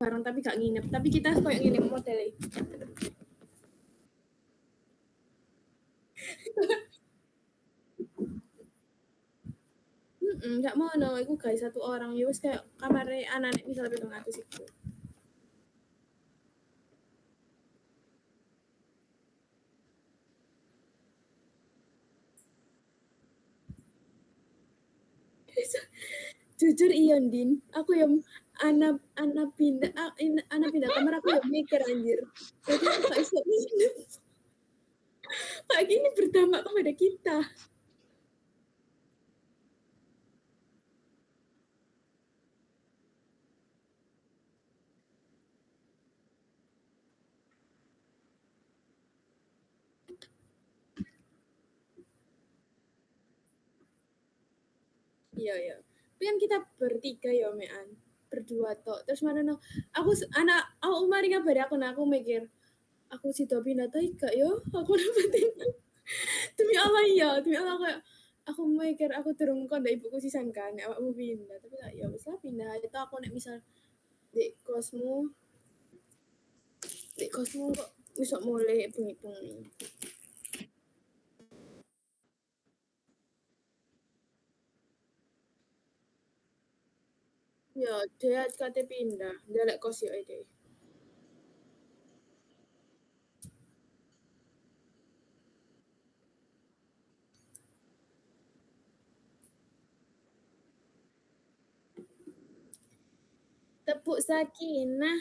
bareng tapi gak nginep. Tapi kita kayak nginep modelnya. Gak mau no, aku guys satu orang ya wis kayak kamarnya anak-anak bisa lebih ngatus itu. Jujur iya Din, aku yang anak pindah kamar aku yang mikir anjir. Jadi aku gak iso nginep. Kayak gini berdampak kepada kita. Iya iya. Tapi kan kita bertiga ya mean, berdua tok. Terus mana no? Aku mari ngabari aku mikir, aku si pindah tuh gak yo, aku dapetin. Demi Allah iya, demi Allah kayak aku mikir aku turun kon ibuku sisan kan, awakmu pindah. Tapi gak ya bisa pindah itu aku nek misal di kosmu, kok bisa mulai bengi-bengi. Ya, dia kate pindah, dia lek kos ya ide. Tepuk sakinah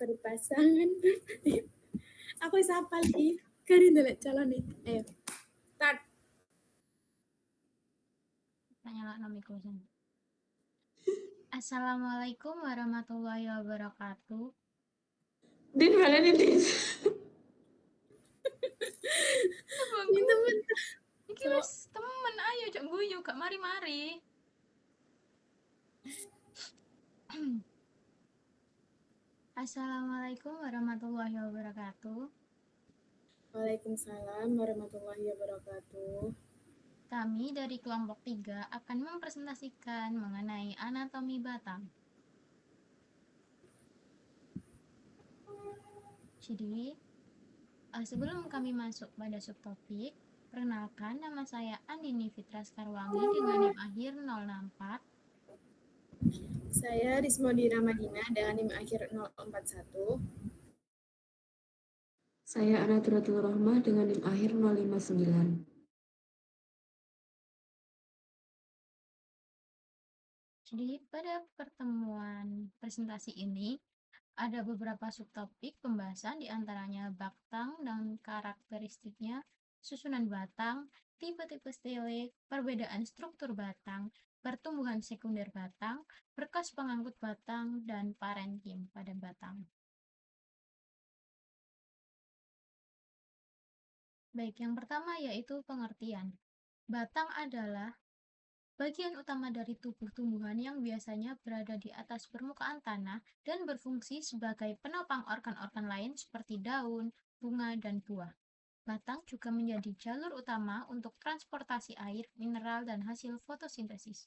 berpasangan. Aku siapa lagi? Karin delek calon nih. Ayo, start. Nyala mikrofon. Assalamualaikum warahmatullahi wabarakatuh. Din baleni Din. Ini temen. Iki wis temen ayo cok guyu gak mari-mari. Assalamualaikum warahmatullahi wabarakatuh. Waalaikumsalam warahmatullahi wabarakatuh. Kami dari kelompok 3 akan mempresentasikan mengenai anatomi batang. Jadi, sebelum kami masuk pada subtopik, perkenalkan nama saya Andini Fitra Skarwangi dengan NIM akhir 064. Saya Rismodina Madina dengan NIM akhir 041. Saya Anaturatul Rahmah dengan NIM akhir 059. Jadi pada pertemuan presentasi ini ada beberapa subtopik pembahasan diantaranya batang dan karakteristiknya, susunan batang, tipe-tipe stele, perbedaan struktur batang, pertumbuhan sekunder batang, berkas pengangkut batang, dan parenkim pada batang. Baik, yang pertama yaitu pengertian. Batang adalah bagian utama dari tubuh tumbuhan yang biasanya berada di atas permukaan tanah dan berfungsi sebagai penopang organ-organ lain seperti daun, bunga, dan buah. Batang juga menjadi jalur utama untuk transportasi air, mineral, dan hasil fotosintesis.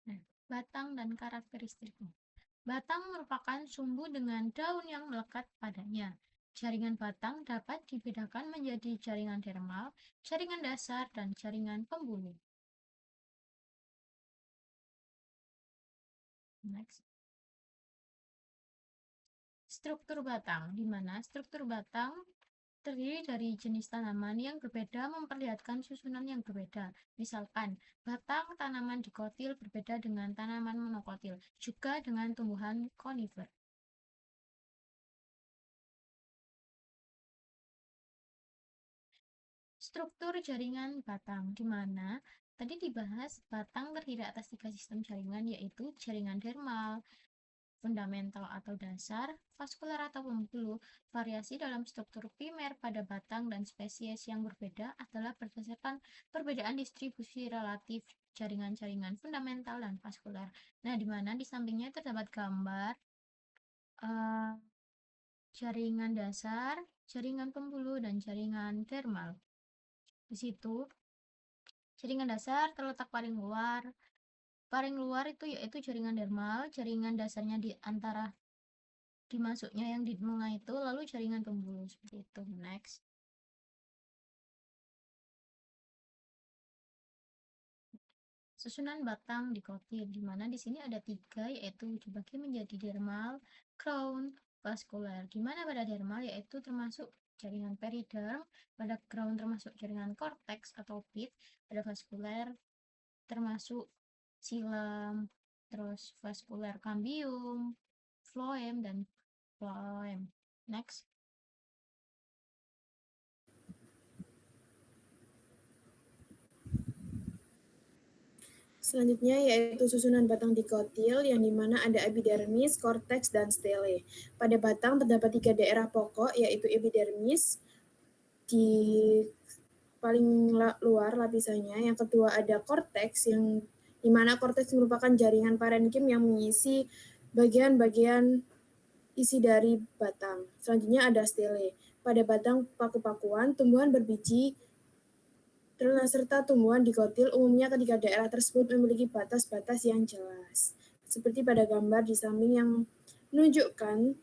Nah, batang dan karakteristiknya. Batang merupakan sumbu dengan daun yang melekat padanya. Jaringan batang dapat dibedakan menjadi jaringan dermal, jaringan dasar, dan jaringan pembuluh. Next. Struktur batang, di mana struktur batang terdiri dari jenis tanaman yang berbeda memperlihatkan susunan yang berbeda. Misalkan, batang tanaman dikotil berbeda dengan tanaman monokotil, juga dengan tumbuhan konifer. Struktur jaringan batang, di mana tadi dibahas batang terdiri atas 3 sistem jaringan, yaitu jaringan dermal, fundamental atau dasar, vaskular atau pembuluh. Variasi dalam struktur primer pada batang dan spesies yang berbeda adalah berdasarkan perbedaan distribusi relatif jaringan-jaringan fundamental dan vaskular. Nah, di mana di sampingnya terdapat gambar jaringan dasar, jaringan pembuluh, dan jaringan dermal. Di situ Jaringan dasar terletak paling luar. Paling luar itu yaitu jaringan dermal, jaringan dasarnya di antara dimasuknya yang di tengah itu, lalu jaringan pembuluh seperti itu. Next. Susunan batang dikotil, di mana di sini ada 3, yaitu dibagi menjadi dermal, crown, vaskular. Di mana pada dermal yaitu termasuk jaringan periderm, pada crown termasuk jaringan cortex atau pit, pada vaskular termasuk silam, terus vaskular cambium, phloem, dan phloem. Next. Selanjutnya yaitu susunan batang dikotil yang dimana ada epidermis, korteks, dan stele. Pada batang terdapat 3 daerah pokok yaitu epidermis di paling luar lapisannya. Yang kedua ada korteks yang dimana korteks merupakan jaringan parenkim yang mengisi bagian-bagian isi dari batang. Selanjutnya ada stele. Pada batang paku-pakuan, tumbuhan berbiji serta tumbuhan dikotil umumnya ketiga daerah tersebut memiliki batas-batas yang jelas. Seperti pada gambar di samping yang menunjukkan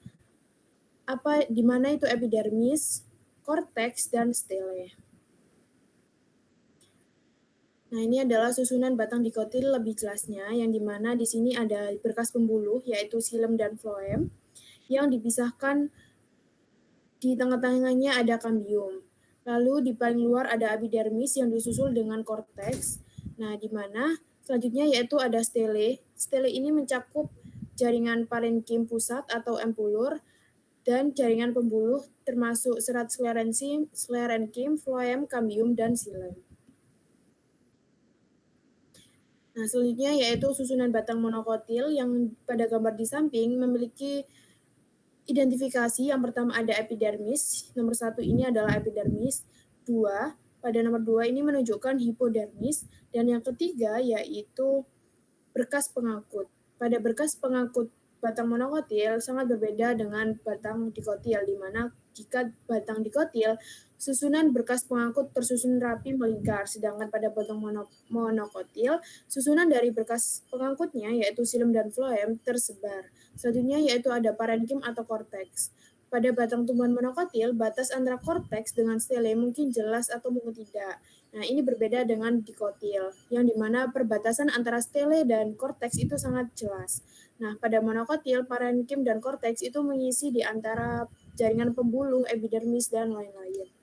di mana itu epidermis, korteks, dan stele. Nah, ini adalah susunan batang dikotil lebih jelasnya, yang dimana di sini ada berkas pembuluh, yaitu xilem dan phloem, yang dipisahkan di tengah-tengahnya ada cambium. Lalu di paling luar ada epidermis yang disusul dengan korteks. Nah, di mana selanjutnya yaitu ada stele. Stele ini mencakup jaringan parenkim pusat atau empulur dan jaringan pembuluh termasuk serat sklerenkim, phloem, cambium, dan xilem. Nah, selanjutnya yaitu susunan batang monokotil yang pada gambar di samping memiliki identifikasi. Yang pertama ada epidermis, nomor 1 ini adalah epidermis, 2, pada nomor 2 ini menunjukkan hipodermis, dan yang ketiga yaitu berkas pengangkut. Pada berkas pengangkut batang monokotil sangat berbeda dengan batang dikotil, di mana jika batang dikotil, susunan berkas pengangkut tersusun rapi melingkar, sedangkan pada batang monokotil, susunan dari berkas pengangkutnya yaitu xilem dan phloem tersebar. Selanjutnya yaitu ada parenkim atau korteks. Pada batang tumbuhan monokotil, batas antara korteks dengan stele mungkin jelas atau mungkin tidak. Nah, ini berbeda dengan dikotil, yang dimana perbatasan antara stele dan korteks itu sangat jelas. Nah, pada monokotil, parenkim dan korteks itu mengisi di antara jaringan pembuluh, epidermis, dan lain-lain.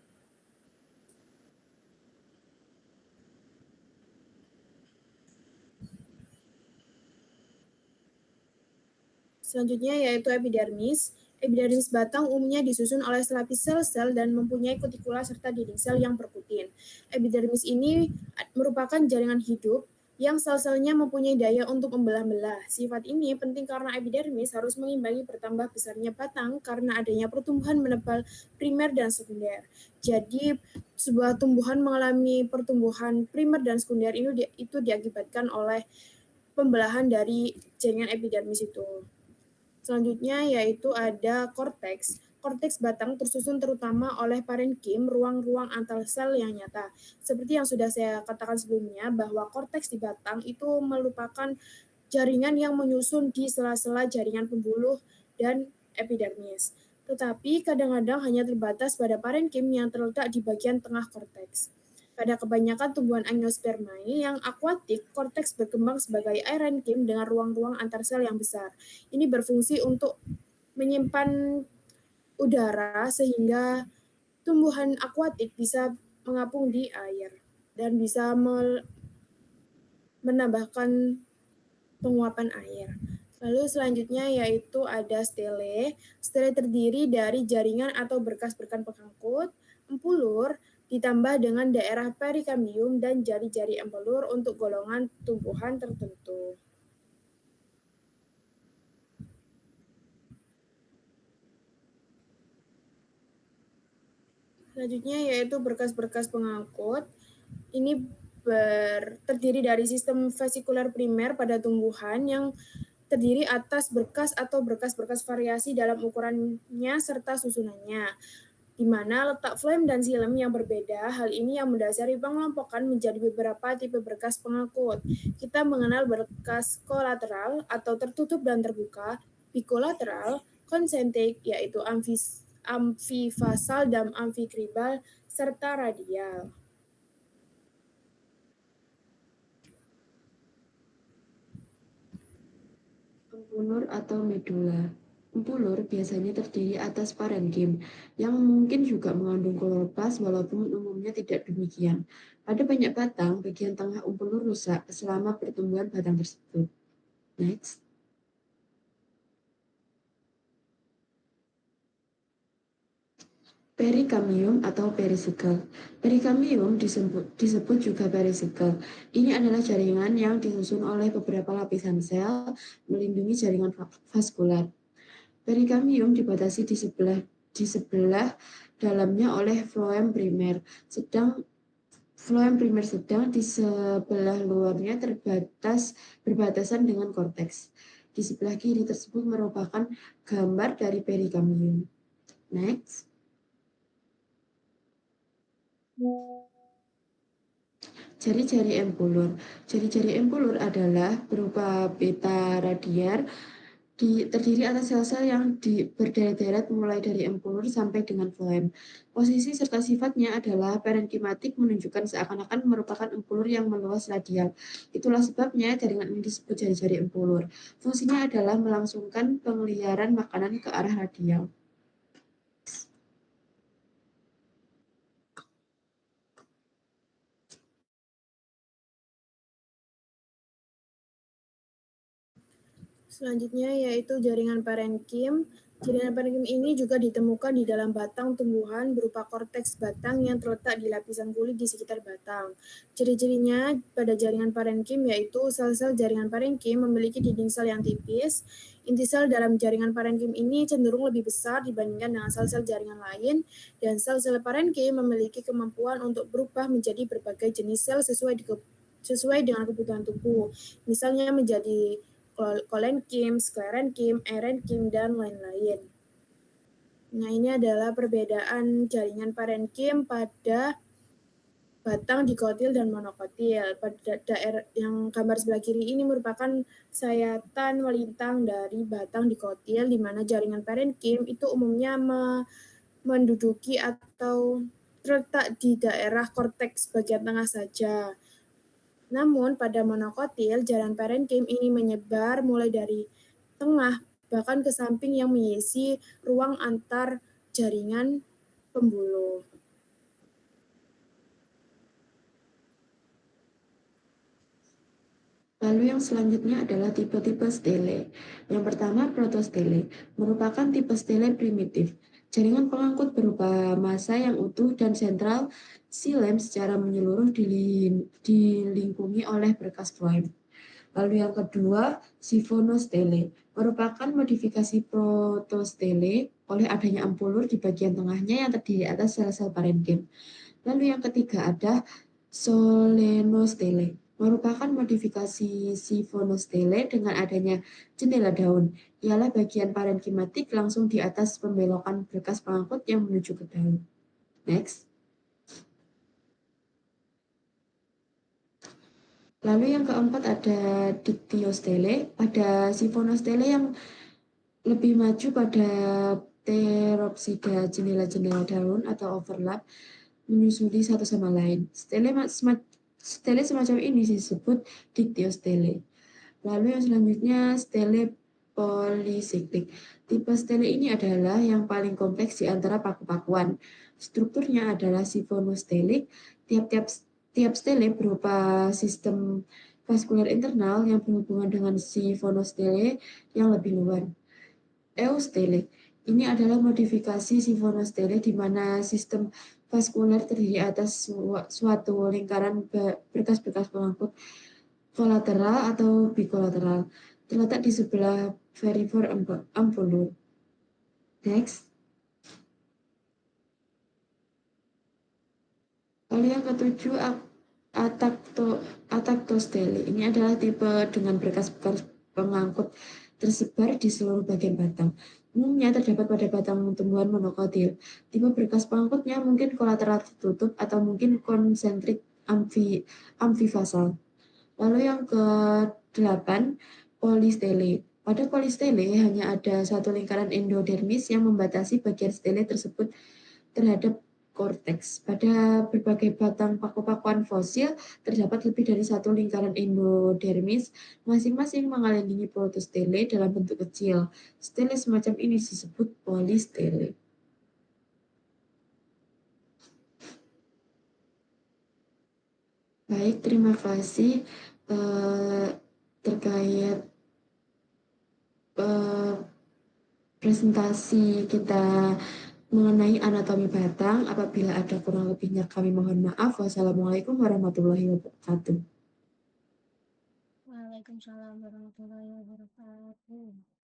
Selanjutnya yaitu epidermis. Epidermis batang umumnya disusun oleh selapis sel-sel dan mempunyai kutikula serta dinding sel yang berputin. Epidermis ini merupakan jaringan hidup yang sel-selnya mempunyai daya untuk membelah-belah. Sifat ini penting karena epidermis harus mengimbangi bertambah besarnya batang karena adanya pertumbuhan menebal primer dan sekunder. Jadi, sebuah tumbuhan mengalami pertumbuhan primer dan sekunder itu diakibatkan oleh pembelahan dari jaringan epidermis itu. Selanjutnya yaitu ada korteks. Korteks batang tersusun terutama oleh parenkim, ruang-ruang antar sel yang nyata. Seperti yang sudah saya katakan sebelumnya, bahwa korteks di batang itu merupakan jaringan yang menyusun di sela-sela jaringan pembuluh dan epidermis. Tetapi kadang-kadang hanya terbatas pada parenkim yang terletak di bagian tengah korteks. Pada kebanyakan tumbuhan angiospermae yang akuatik, korteks berkembang sebagai aerenkim dengan ruang-ruang antar sel yang besar. Ini berfungsi untuk menyimpan udara sehingga tumbuhan akuatik bisa mengapung di air dan bisa menambahkan penguapan air. Lalu selanjutnya yaitu ada stele. Stele terdiri dari jaringan atau berkas-berkas pengangkut, empulur, ditambah dengan daerah perikambium dan jari-jari empulur untuk golongan tumbuhan tertentu. Selanjutnya yaitu berkas-berkas pengangkut. Ini terdiri dari sistem vesikular primer pada tumbuhan yang terdiri atas berkas atau berkas-berkas variasi dalam ukurannya serta susunannya. di mana letak flem dan silem yang berbeda. Hal ini yang mendasari pengelompokan menjadi beberapa tipe berkas pengangkut. Kita mengenal berkas kolateral atau tertutup dan terbuka, bikolateral, konsentrik yaitu amfifasal dan amfikribal, serta radial. Empulur atau medula. Empulur biasanya terdiri atas parenkim, yang mungkin juga mengandung kloroplas walaupun umumnya tidak demikian. Pada banyak batang, bagian tengah empulur rusak selama pertumbuhan batang tersebut. Next. Perikamium atau perisikel. Perikamium disebut juga perisikel. Ini adalah jaringan yang disusun oleh beberapa lapisan sel melindungi jaringan vaskular. Perikamium dibatasi di sebelah dalamnya oleh floem primer, sedang di sebelah luarnya berbatasan dengan korteks. Di sebelah kiri tersebut merupakan gambar dari perikamium. Next. Jari-jari empulur. Jari-jari empulur adalah berupa pita radial terdiri atas sel-sel yang berderet-deret mulai dari empulur sampai dengan floem. Posisi serta sifatnya adalah parenkimatik, menunjukkan seakan-akan merupakan empulur yang meluas radial. Itulah sebabnya jaringan ini disebut jari-jari empulur. Fungsinya adalah melangsungkan pengeliaran makanan ke arah radial. Selanjutnya yaitu jaringan parenkim. Jaringan parenkim ini juga ditemukan di dalam batang tumbuhan berupa korteks batang yang terletak di lapisan kulit di sekitar batang. Ciri-cirinya pada jaringan parenkim yaitu sel-sel jaringan parenkim memiliki dinding sel yang tipis. Inti sel dalam jaringan parenkim ini cenderung lebih besar dibandingkan dengan sel-sel jaringan lain, dan sel-sel parenkim memiliki kemampuan untuk berubah menjadi berbagai jenis sel sesuai dengan kebutuhan tubuh. Misalnya menjadi kolenkim, sklerenkim, erenkim, dan lain-lain. Nah, ini adalah perbedaan jaringan parenkim pada batang dikotil dan monokotil. Pada daerah yang gambar sebelah kiri ini merupakan sayatan melintang dari batang dikotil, di mana jaringan parenkim itu umumnya menduduki atau terletak di daerah korteks bagian tengah saja. Namun pada monokotil, jaringan parenkim ini menyebar mulai dari tengah bahkan ke samping yang mengisi ruang antar jaringan pembuluh. Lalu yang selanjutnya adalah tipe-tipe stele. Yang pertama, protostele, merupakan tipe stele primitif. Jaringan pengangkut berupa massa yang utuh dan sentral silem secara menyeluruh dilingkungi oleh berkas floem. Lalu yang kedua, siphonostele, merupakan modifikasi protostele oleh adanya empulur di bagian tengahnya yang terdiri atas sel-sel parenkim. Lalu yang ketiga ada solenostele, merupakan modifikasi siphonostele dengan adanya jendela daun. Ialah bagian parenkimatik langsung di atas pembelokan berkas pengangkut yang menuju ke daun. Next. Lalu yang keempat ada dictyostele. Pada siphonostele yang lebih maju pada pteropsida jendela-jendela daun atau overlap menyusuli satu sama lain. Stele semacam ini disebut dictyostele. Lalu yang selanjutnya stele polisiklik. Tipe stele ini adalah yang paling kompleks di antara paku-pakuan. Strukturnya adalah sifonostelik. Tiap stele berupa sistem vaskuler internal yang berhubungan dengan sifonostele yang lebih luar. Eustele. Ini adalah modifikasi sifonostele di mana sistem vaskuler terdiri atas suatu lingkaran berkas-berkas pengangkut kolateral atau bikolateral terletak di sebelah perifer empulur. Next. Lalu yang ketujuh, ataktostele. Ini adalah tipe dengan berkas-berkas pengangkut tersebar di seluruh bagian batang. umumnya terdapat pada batang tumbuhan monokotil. Tipe berkas pangkutnya mungkin kolateral tertutup atau mungkin konsentrik amfifasal. Lalu yang ke-8, polistele. Pada polistele hanya ada satu lingkaran endodermis yang membatasi bagian stele tersebut terhadap korteks. Pada berbagai batang paku-pakuan fosil terdapat lebih dari satu lingkaran endodermis, masing-masing mengelilingi protostele dalam bentuk kecil. Stele semacam ini disebut polistele. Baik, terima kasih terkait presentasi kita mengenai anatomi batang. Apabila ada kurang lebihnya kami mohon maaf. Wassalamualaikum warahmatullahi wabarakatuh. Waalaikumsalam warahmatullahi wabarakatuh.